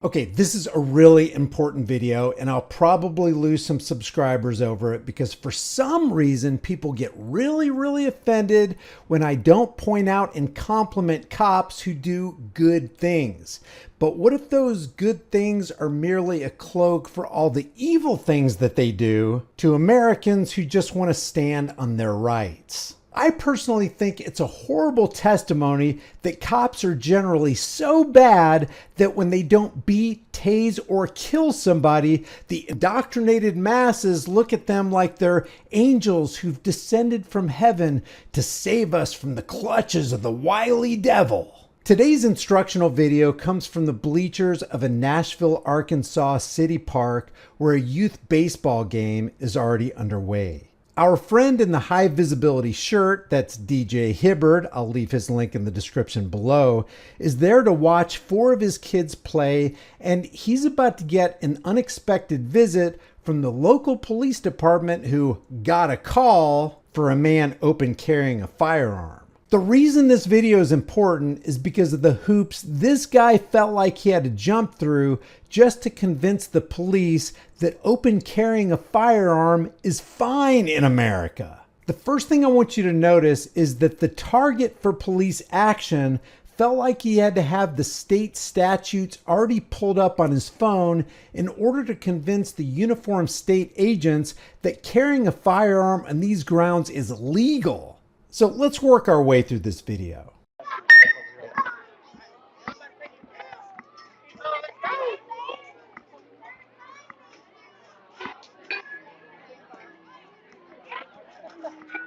Okay, this is a really important video and I'll probably lose some subscribers over it because for some reason people get really offended when I don't point out and compliment cops who do good things. But what if those good things are merely a cloak for all the evil things that they do to Americans who just want to stand on their rights? I personally think it's a horrible testimony that cops are generally so bad that when they don't beat, tase, or kill somebody, the indoctrinated masses look at them like they're angels who've descended from heaven to save us from the clutches of the wily devil. Today's instructional video comes from the bleachers of a Nashville, Arkansas city park where a youth baseball game is already underway. Our friend in the high visibility shirt, that's DJ Hibbard, I'll leave his link in the description below, is there to watch 4 of his kids play, and he's about to get an unexpected visit from the local police department who got a call for a man open carrying a firearm. The reason this video is important is because of the hoops this guy felt like he had to jump through just to convince the police that open carrying a firearm is fine in America. The first thing I want you to notice is that the target for police action felt like he had to have the state statutes already pulled up on his phone in order to convince the uniformed state agents that carrying a firearm on these grounds is legal. So let's work our way through this video.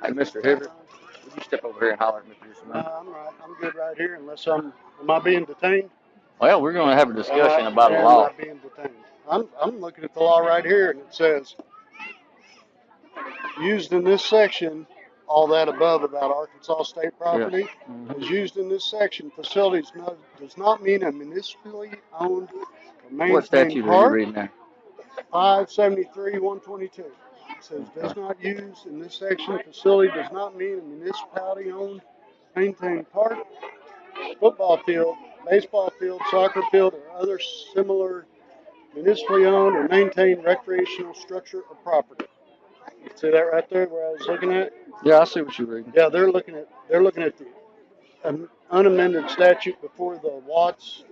Hey, Mr. Hibbert, would you step over here and holler at me for just a minute? I'm right. I'm good right here unless am I being detained? Well, we're going to have a discussion about a Am law. I being detained? I'm looking at the law right here and it says, used in this section, all that above about Arkansas state property, is used in this section, facilities does not mean a municipally owned or What maintained statute are you park. reading there? 573-122. It says does not use in this section, facility does not mean a municipality owned, maintained park, football field, baseball field, soccer field, or other similar municipally owned or maintained recreational structure or property. You see that right there where I was looking at? Yeah, I see what you're reading. Yeah, they're looking at the unamended statute before the Watts.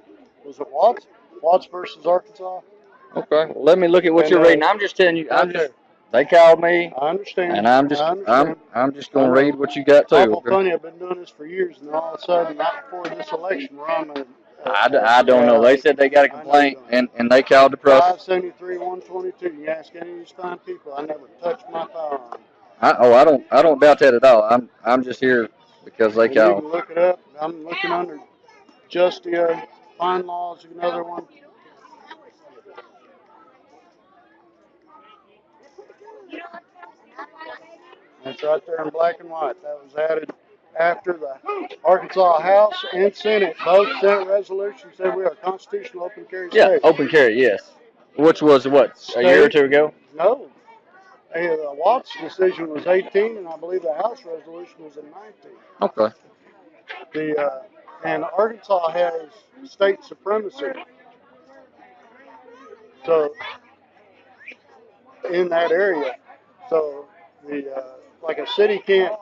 Was it Watts? Watts versus Arkansas. Okay, well, let me look at what you're reading. I'm just telling you. They called me, I understand. and I'm just going to read what you got too. Awful funny. I've been doing this for years, and all of a sudden, right before this election, we're on the. I don't know. They said they got a complaint, and they called the press. 573-122. You ask any of these fine people, I never touched my firearm. I don't doubt that at all. I'm just here because they You called. can look it up. I'm looking under Justia, fine laws, another one. That's right there in black and white. That was added after the Arkansas House and Senate. Both Senate resolutions said we are a constitutional open carry state. Yeah, open carry, yes. Which was what, a year or two ago? No. The Watts decision was 18, and I believe the House resolution was in 19. Okay. And Arkansas has state supremacy. So in that area, so like a city can't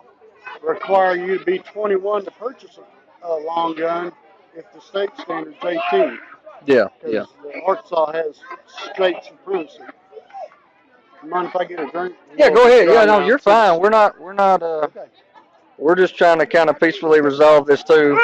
require you to be 21 to purchase a long gun if the state standard's 18. Yeah. Because Arkansas has state supremacy. Mind if I get a drink? Yeah, go ahead. Yeah, no, you're fine. We're not. Okay. We're just trying to kind of peacefully resolve this too.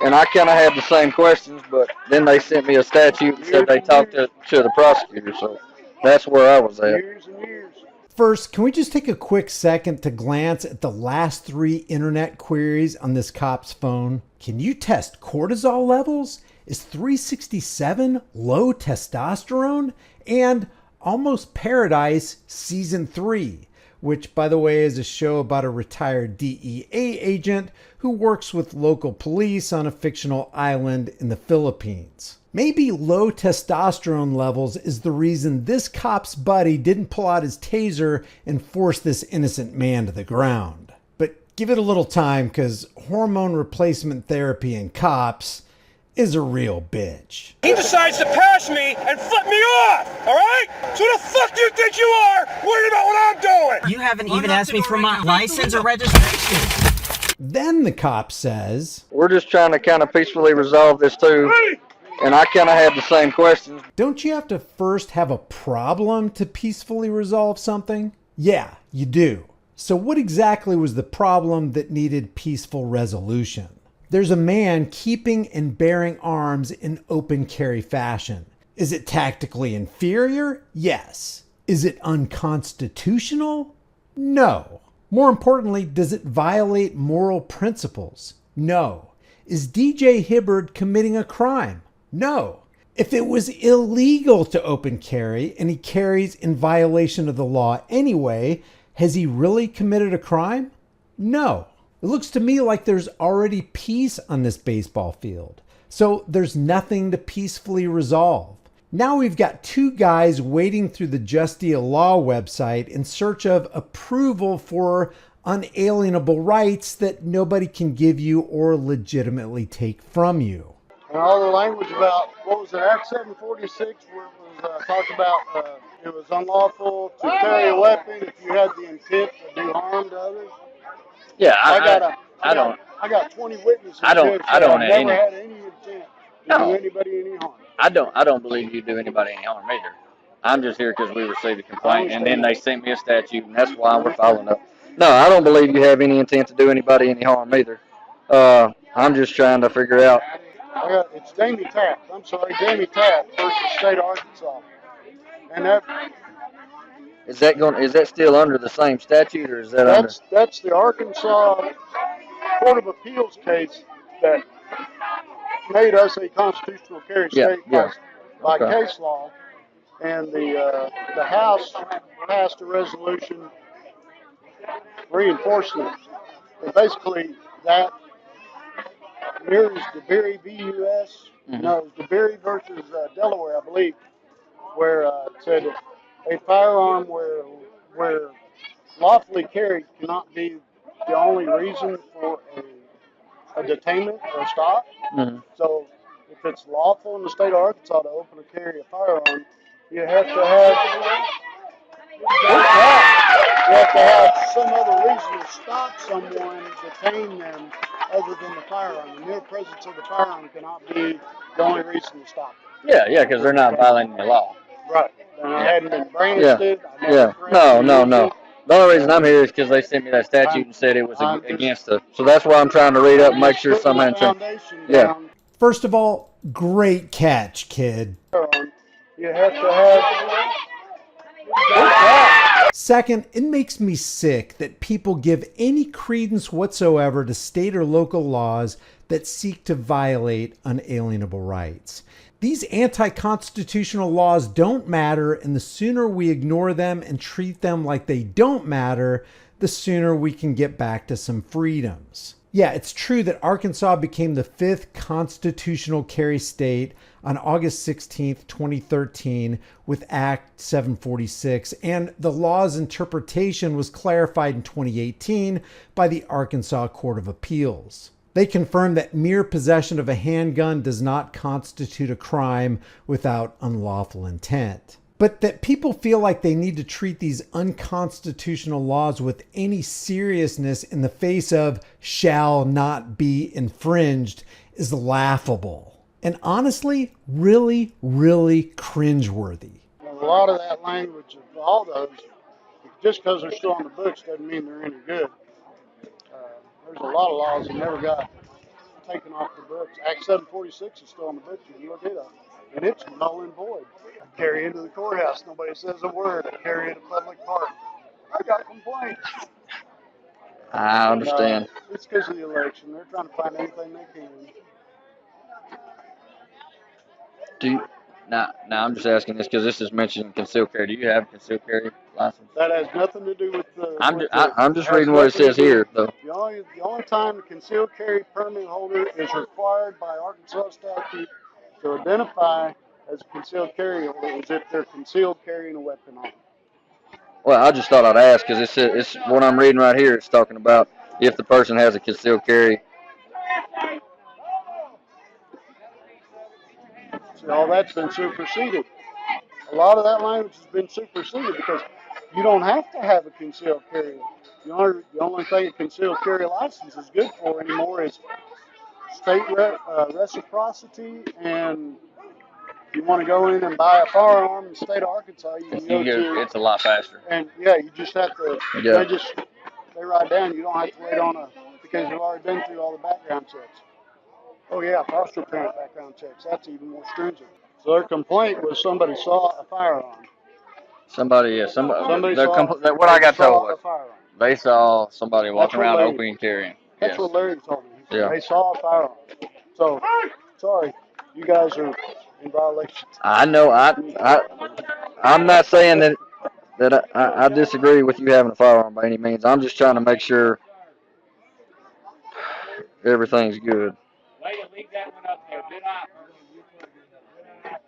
And I kind of had the same questions, but then they sent me a statute and said they talked to the prosecutor. So that's where I was at. Years and years. First, can we just take a quick second to glance at the last 3 internet queries on this cop's phone? Can you test cortisol levels? Is 367 low testosterone? And Almost Paradise Season 3, which, by the way, is a show about a retired DEA agent who works with local police on a fictional island in the Philippines. Maybe low testosterone levels is the reason this cop's buddy didn't pull out his taser and force this innocent man to the ground. But give it a little time, because hormone replacement therapy in cops is a real bitch. He decides to pass me and flip me off, all right? So who the fuck do you think you are, worried about what I'm doing? You haven't even asked me for my license or registration. Then the cop says, We're just trying to kind of peacefully resolve this too. And I kind of had the same questions. don't you have to first have a problem to peacefully resolve something? Yeah, you do. So what exactly was the problem that needed peaceful resolution? There's a man keeping and bearing arms in open carry fashion. Is it tactically inferior? Yes. Is it unconstitutional? No. More importantly, does it violate moral principles? No. Is DJ Hibbard committing a crime? No. If it was illegal to open carry and he carries in violation of the law anyway, has he really committed a crime? No. It looks to me like there's already peace on this baseball field. So there's nothing to peacefully resolve. Now we've got two guys wading through the Justia Law website in search of approval for unalienable rights that nobody can give you or legitimately take from you. And all the language about, what was it, Act 746, where it was talked about it was unlawful to carry a weapon if you had the intent to do harm to others. Yeah, I got 20 witnesses. I don't never had any intent to do anybody any harm. I don't believe you do anybody any harm either. I'm just here because we received a complaint, and then they sent me a statute, and that's why we're following up. No, I don't believe you have any intent to do anybody any harm either. I'm just trying to figure out. It's Jamie Tapp. I'm sorry, Jamie Tapp versus State of Arkansas. And Is that still under the same statute, or is that that's the Arkansas Court of Appeals case that made us a constitutional carry state by case law, and the House passed a resolution reinforcing it. And basically, that mirrors DeBerry v. U.S. No, it was DeBerry versus Delaware, I believe, where it said a firearm where lawfully carried cannot be the only reason for a detainment or a stop. Mm-hmm. So if it's lawful in the state of Arkansas to open or carry a firearm, you have to have some other reason to stop someone, detain them, other than the firearm. The mere presence of the firearm cannot be the only reason to stop them. Yeah, because they're not violating the law. Right. And I hadn't been branded. No. The only reason I'm here is because they sent me that statute and said it was against the. So that's why I'm trying to read up and make sure something hadn't changed. Yeah. First of all, great catch, kid. You have to have. Second, it makes me sick that people give any credence whatsoever to state or local laws that seek to violate unalienable rights. These anti-constitutional laws don't matter, and the sooner we ignore them and treat them like they don't matter, the sooner we can get back to some freedoms. Yeah, it's true that Arkansas became the 5th constitutional carry state on August 16th, 2013 with Act 746, and the law's interpretation was clarified in 2018 by the Arkansas Court of Appeals. They confirmed that mere possession of a handgun does not constitute a crime without unlawful intent. But that people feel like they need to treat these unconstitutional laws with any seriousness in the face of shall not be infringed is laughable. And honestly, really, really cringeworthy. A lot of that language of all those, just because they're still on the books doesn't mean they're any good. There's a lot of laws that never got taken off the books. Act 746 is still on the books. You can look it up. And it's null and void. I carry into the courthouse. Nobody says a word. I carry into public park. I got complaints. I understand. It's because of the election. They're trying to find anything they can. Now I'm just asking this because this is mentioned concealed carry. Do you have a concealed carry license? That has nothing to do with the. I'm just reading what it says here, though. The only time the concealed carry permit holder is required by Arkansas statute to identify as a concealed carry holder is if they're concealed carrying a weapon on. Well, I just thought I'd ask because it's what I'm reading right here. It's talking about if the person has a concealed carry. See, all that's been superseded. A lot of that language has been superseded because you don't have to have a concealed carry. The only thing a concealed carry license is good for anymore is state reciprocity, and if you want to go in and buy a firearm in the state of Arkansas, you can go to. It's a lot faster. And yeah, you just have to. Yeah. They write down. You don't have to wait on because you've already been through all the background checks. Oh yeah, foster parent background checks. That's even more stringent. So their complaint was somebody saw a firearm. Somebody What I got told was a firearm. they saw somebody walking around Larry- open and carrying. That's Yes. what Larry told me. He said Yeah. they saw a firearm. So, sorry, you guys are in violation. I know. I'm not saying that I disagree with you having a firearm by any means. I'm just trying to make sure everything's good.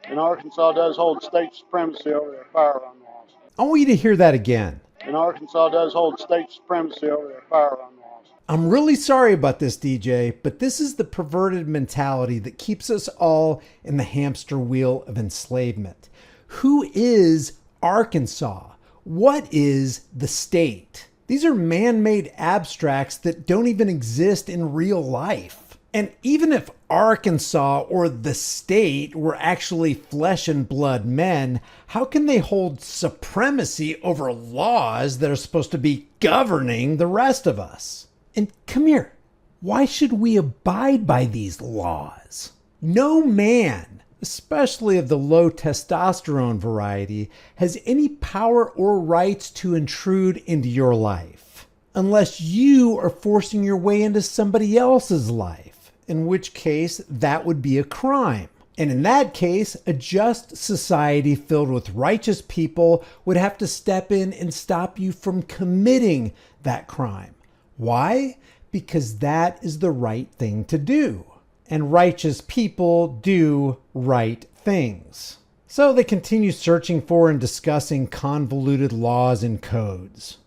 And Arkansas does hold state supremacy over their firearm laws. I want you to hear that again. And Arkansas does hold state supremacy over their firearm laws. I'm really sorry about this, DJ, but this is the perverted mentality that keeps us all in the hamster wheel of enslavement. Who is Arkansas? What is the state? These are man-made abstracts that don't even exist in real life. And even if Arkansas or the state were actually flesh and blood men, how can they hold supremacy over laws that are supposed to be governing the rest of us? And come here, why should we abide by these laws? No man, especially of the low testosterone variety, has any power or rights to intrude into your life, unless you are forcing your way into somebody else's life, in which case that would be a crime. And in that case, a just society filled with righteous people would have to step in and stop you from committing that crime. Why? Because that is the right thing to do. And righteous people do right things. So they continue searching for and discussing convoluted laws and codes.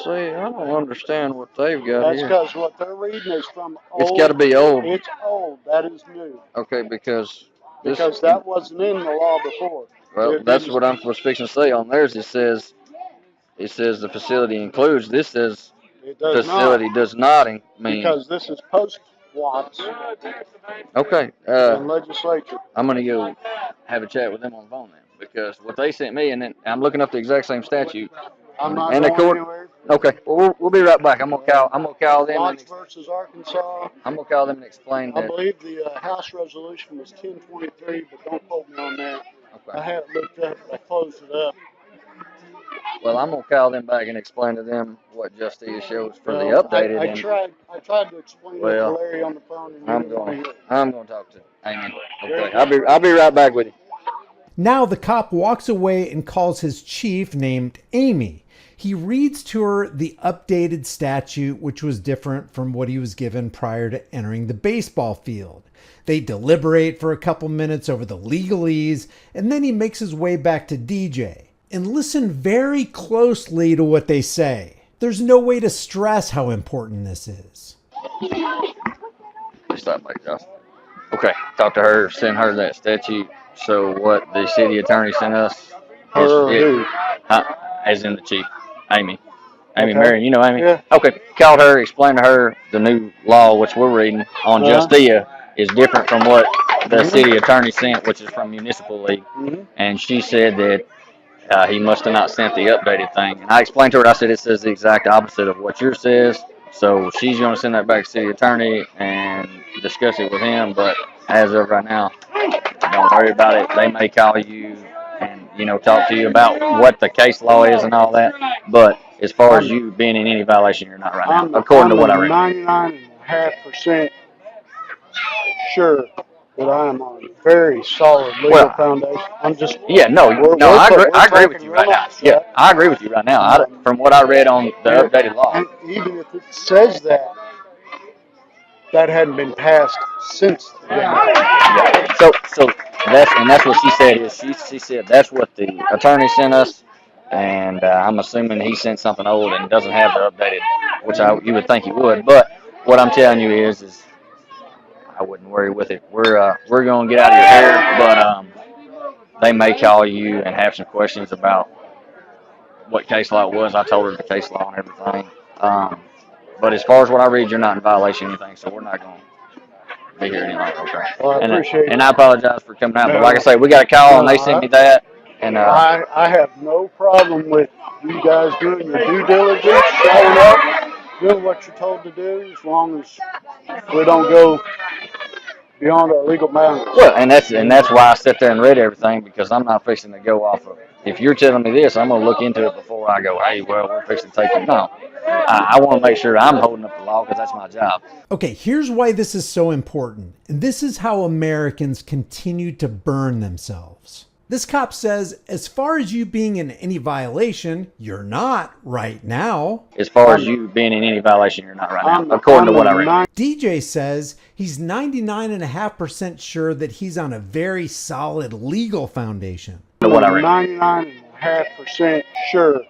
See, I don't understand what they've got That's here. because what they're reading is from old. It's got to be old. It's old. That is new. Okay, because That wasn't in the law before. Well, that's what I was fixing to say. On theirs, it says the facility includes. This says It does facility not, does not mean. because this is post-Watts Okay, and legislature. I'm gonna go have a chat with them on the phone then, because what they sent me, and then I'm looking up the exact same statute. I'm not And going anywhere. Okay, well we'll be right back. I'm gonna call them. Watts versus Arkansas. I'm gonna call them and explain I that. believe the House resolution was 1023, but don't quote me on that. I Okay. had it looked up, but I closed it up. Well, I'm gonna call them back and explain to them what Justice shows for the Well, updated. I tried to explain it Well, to Larry on the phone, and I'm he didn't want to hear it. gonna talk to Amy. Okay, I'll be right back with you. Now the cop walks away and calls his chief named Amy. He reads to her the updated statute, which was different from what he was given prior to entering the baseball field. They deliberate for a couple minutes over the legalese, and then he makes his way back to DJ. And listen very closely to what they say. There's no way to stress how important this is. Stop like Josh. Okay, talk to her, send her that statute. So what the city attorney sent us, Who? as in the chief, Amy. Amy Okay. Marion, you know Amy? Yeah. Okay, called her, explained to her the new law, which we're reading on Justia, is different from what the city attorney sent, which is from Municipal League. Mm-hmm. And she said that he must have not sent the updated thing. And I explained to her, I said, it says the exact opposite of what yours says. So she's going to send that back to city attorney and discuss it with him. But as of right now, don't worry about it. They may call you and, talk to you about what the case law is and all that. But as far as you being in any violation, you're not right now, according to what I read. 99.5% sure that I am on a very solid legal foundation. I'm just I agree with you right now. Yeah, I agree with you right now. From what I read on the updated law. And even if it says that hadn't been passed since then. Yeah. So that's what she said. Is she said that's what the attorney sent us, and I'm assuming he sent something old and doesn't have the updated, which you would think he would. But what I'm telling you is I wouldn't worry with it. We're gonna get out of your hair, but they may call you and have some questions about what case law it was. I told her the case law and everything. But as far as what I read, you're not in violation of anything, so we're not going to be here any longer. Okay. Well, I appreciate it. And I apologize for coming out, No, but like I say, we got a call and they no, sent me that. And I have no problem with you guys doing your due diligence, showing up, doing what you're told to do, as long as we don't go beyond our legal boundaries. well, and that's why I sit there and read everything, because I'm not fixing to go off of. If you're telling me this, I'm gonna look into it before I go. Hey, well, we're fixing to take it. No, I want to make sure I'm holding up the law because that's my job. Okay, here's why this is so important. And this is how Americans continue to burn themselves. This cop says, as far as you being in any violation, you're not right now. As far as you being in any violation, you're not right now, according to what I read. DJ says he's 99.5% sure that he's on a very solid legal foundation. I'm 99.5% sure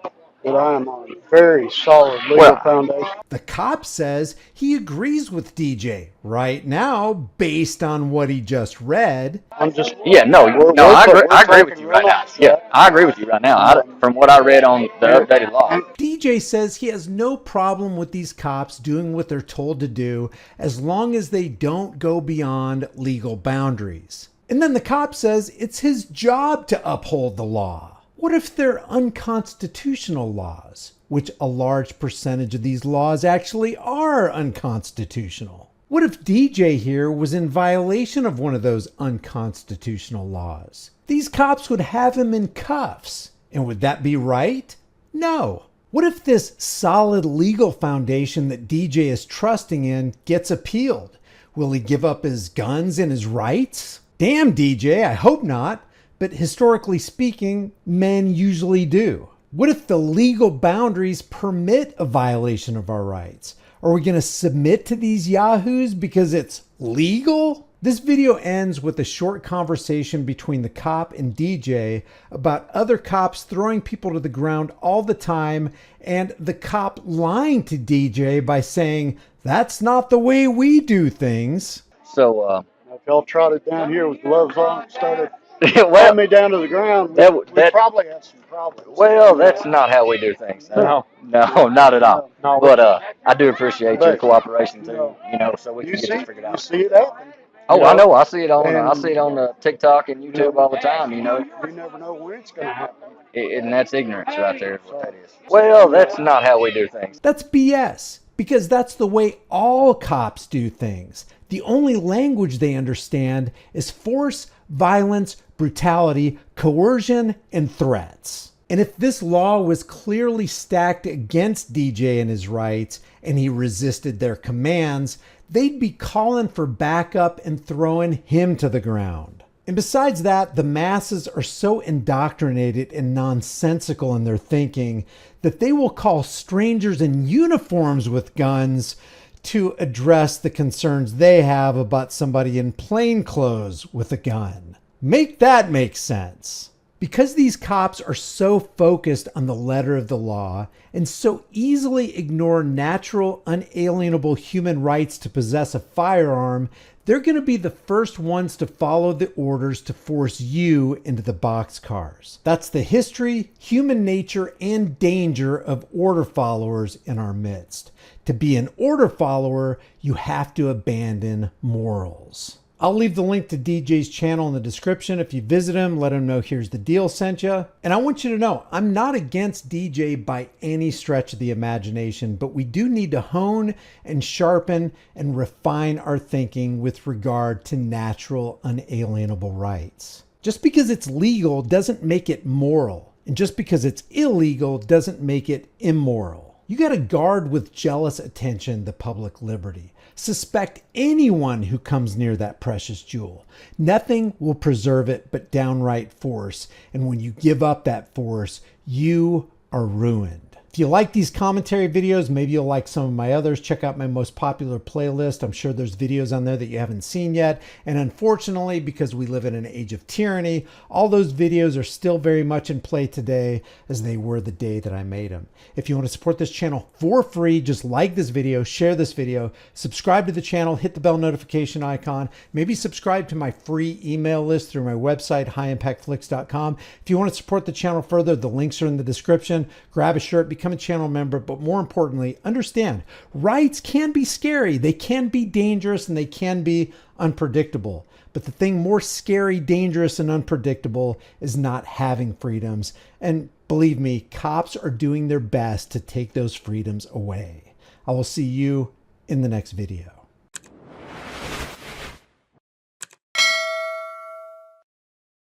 that I am on a very solid legal foundation. The cop says he agrees with DJ right now based on what he just read. I'm just I agree with you right now. Yeah, I agree with you right now. From what I read on the updated law. DJ says he has no problem with these cops doing what they're told to do as long as they don't go beyond legal boundaries. And then the cop says it's his job to uphold the law. What if they're unconstitutional laws, which a large percentage of these laws actually are unconstitutional? What if DJ here was in violation of one of those unconstitutional laws? These cops would have him in cuffs. And would that be right? No. What if this solid legal foundation that DJ is trusting in gets appealed? Will he give up his guns and his rights? Damn, DJ, I hope not. But historically speaking, men usually do. What if the legal boundaries permit a violation of our rights? Are we going to submit to these yahoos because it's legal? This video ends with a short conversation between the cop and DJ about other cops throwing people to the ground all the time, and the cop lying to DJ by saying, "That's not the way we do things." So, if y'all trotted down here with gloves on and started well, me down to the ground, we probably have some problems. Well, that's not how we do things. No, not at all. No. But I do appreciate your cooperation too. So we can get this figured out. You see it happen. Oh, I know. I see it on TikTok and YouTube all the time. You never know when it's going to happen. And that's ignorance right there. Is what that is. Well, that's not how we do things. That's BS, because that's the way all cops do things. The only language they understand is force, violence, brutality, coercion, and threats. And if this law was clearly stacked against DJ and his rights, and he resisted their commands, they'd be calling for backup and throwing him to the ground. And besides that, the masses are so indoctrinated and nonsensical in their thinking that they will call strangers in uniforms with guns to address the concerns they have about somebody in plain clothes with a gun. Make that make sense. Because these cops are so focused on the letter of the law and so easily ignore natural, unalienable human rights to possess a firearm, they're going to be the first ones to follow the orders to force you into the boxcars. That's the history, human nature, and danger of order followers in our midst. To be an order follower, you have to abandon morals. I'll leave the link to DJ's channel in the description. If you visit him, let him know Here's the Deal sent you. And I want you to know, I'm not against DJ by any stretch of the imagination, but we do need to hone and sharpen and refine our thinking with regard to natural, unalienable rights. Just because it's legal doesn't make it moral. And just because it's illegal doesn't make it immoral. You got to guard with jealous attention the public liberty. Suspect anyone who comes near that precious jewel. Nothing will preserve it but downright force. And when you give up that force, you are ruined. If If you like these commentary videos, maybe you'll like some of my others. Check out my most popular playlist. I'm sure there's videos on there that you haven't seen yet. And unfortunately, because we live in an age of tyranny, all those videos are still very much in play today as they were the day that I made them. If you want to support this channel for free, just like this video, share this video, subscribe to the channel, hit the bell notification icon, maybe subscribe to my free email list through my website, highimpactflix.com. If you want to support the channel further, the links are in the description. Grab a shirt, become a channel member, but more importantly, understand rights can be scary, they can be dangerous, and they can be unpredictable. But the thing more scary, dangerous, and unpredictable is not having freedoms. And believe me, cops are doing their best to take those freedoms away. I will see you in the next video.